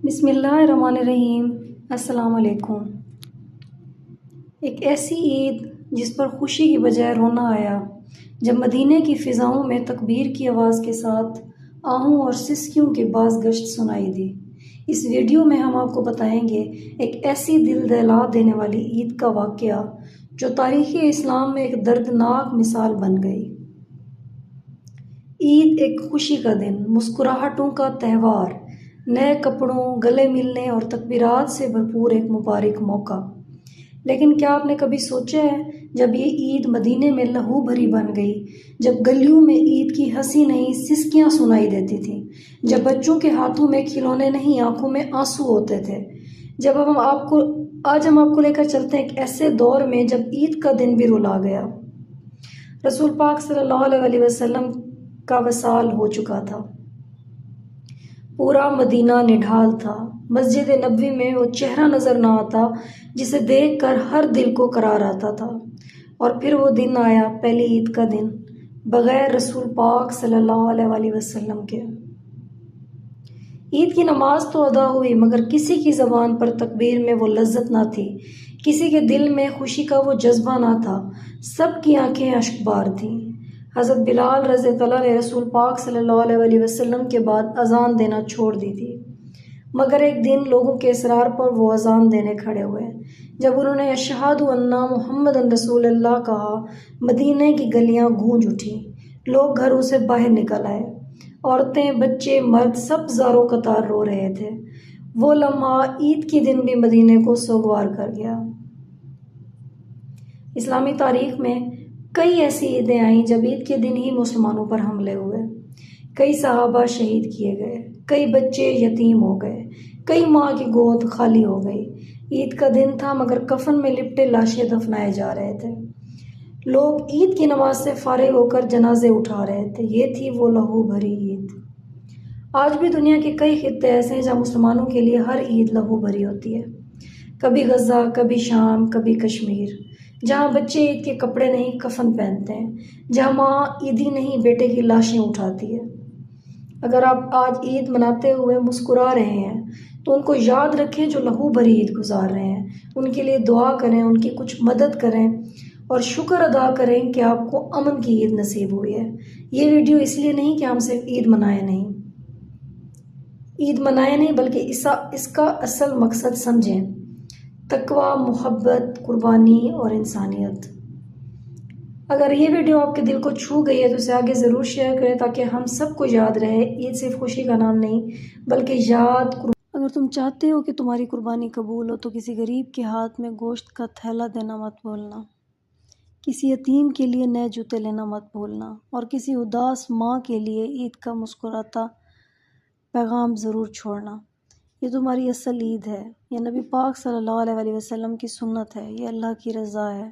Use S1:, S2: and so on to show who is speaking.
S1: بسم اللہ الرحمن الرحیم۔ السلام علیکم۔ ایک ایسی عید جس پر خوشی کی بجائے رونا آیا جب مدینے کی فضاؤں میں تکبیر کی آواز کے ساتھ آہوں اور سسکیوں کی باز گشت سنائی دی۔ اس ویڈیو میں ہم آپ کو بتائیں گے ایک ایسی دل دہلا دینے والی عید کا واقعہ جو تاریخ اسلام میں ایک دردناک مثال بن گئی۔ عید ایک خوشی کا دن، مسکراہٹوں کا تہوار، نئے کپڑوں، گلے ملنے اور تکبیرات سے بھرپور ایک مبارک موقع۔ لیکن کیا آپ نے کبھی سوچا ہے جب یہ عید مدینے میں لہو بھری بن گئی، جب گلیوں میں عید کی ہنسی نہیں سسکیاں سنائی دیتی تھیں، جب بچوں کے ہاتھوں میں کھلونے نہیں آنکھوں میں آنسو ہوتے تھے، آج ہم آپ کو لے کر چلتے ہیں ایک ایسے دور میں جب عید کا دن بھی رلا گیا۔ رسول پاک صلی اللہ علیہ وسلم کا وصال ہو چکا تھا۔ پورا مدینہ نڈھال تھا۔ مسجد نبوی میں وہ چہرہ نظر نہ آتا جسے دیکھ کر ہر دل کو قرار آتا تھا۔ اور پھر وہ دن آیا، پہلی عید کا دن، بغیر رسول پاک صلی اللہ علیہ وسلم کے۔ عید کی نماز تو ادا ہوئی مگر کسی کی زبان پر تکبیر میں وہ لذت نہ تھی، کسی کے دل میں خوشی کا وہ جذبہ نہ تھا، سب کی آنکھیں اشک بار تھیں۔ حضرت بلال رضی اللہ عنہ نے رسول پاک صلی اللہ علیہ وسلم کے بعد اذان دینا چھوڑ دی تھی، مگر ایک دن لوگوں کے اصرار پر وہ اذان دینے کھڑے ہوئے۔ جب انہوں نے اشہد ان محمد رسول اللہ کہا، مدینے کی گلیاں گونج اٹھیں، لوگ گھروں سے باہر نکل آئے، عورتیں، بچے، مرد سب زاروں قطار رو رہے تھے۔ وہ لمحہ عید کے دن بھی مدینے کو سوگوار کر گیا۔ اسلامی تاریخ میں کئی ایسی عیدیں آئیں جب عید کے دن ہی مسلمانوں پر حملے ہوئے، کئی صحابہ شہید کیے گئے، کئی بچے یتیم ہو گئے، کئی ماں کی گود خالی ہو گئی۔ عید کا دن تھا مگر کفن میں لپٹے لاشیں دفنائے جا رہے تھے، لوگ عید کی نماز سے فارغ ہو کر جنازے اٹھا رہے تھے۔ یہ تھی وہ لہو بھری عید۔ آج بھی دنیا کے کئی خطے ایسے ہیں جہاں مسلمانوں کے لیے ہر عید لہو بھری ہوتی ہے، کبھی غزہ، کبھی شام، کبھی کشمیر، جہاں بچے عید کے کپڑے نہیں کفن پہنتے ہیں، جہاں ماں عیدی نہیں بیٹے کی لاشیں اٹھاتی ہے۔ اگر آپ آج عید مناتے ہوئے مسکرا رہے ہیں تو ان کو یاد رکھیں جو لہو بھری عید گزار رہے ہیں، ان کے لیے دعا کریں، ان کی کچھ مدد کریں اور شکر ادا کریں کہ آپ کو امن کی عید نصیب ہوئی ہے۔ یہ ویڈیو اس لیے نہیں کہ ہم صرف عید منائیں نہیں بلکہ اس کا اصل مقصد سمجھیں، تقوی، محبت، قربانی اور انسانیت۔ اگر یہ ویڈیو آپ کے دل کو چھو گئی ہے تو اسے آگے ضرور شیئر کریں تاکہ ہم سب کو یاد رہے عید صرف خوشی کا نام نہیں بلکہ اگر تم چاہتے ہو کہ تمہاری قربانی قبول ہو تو کسی غریب کے ہاتھ میں گوشت کا تھیلا دینا مت بھولنا، کسی یتیم کے لیے نئے جوتے لینا مت بھولنا، اور کسی اداس ماں کے لیے عید کا مسکراتا پیغام ضرور چھوڑنا۔ یہ تمہاری اصل عید ہے، یہ نبی پاک صلی اللہ علیہ وسلم کی سنت ہے، یہ اللہ کی رضا ہے۔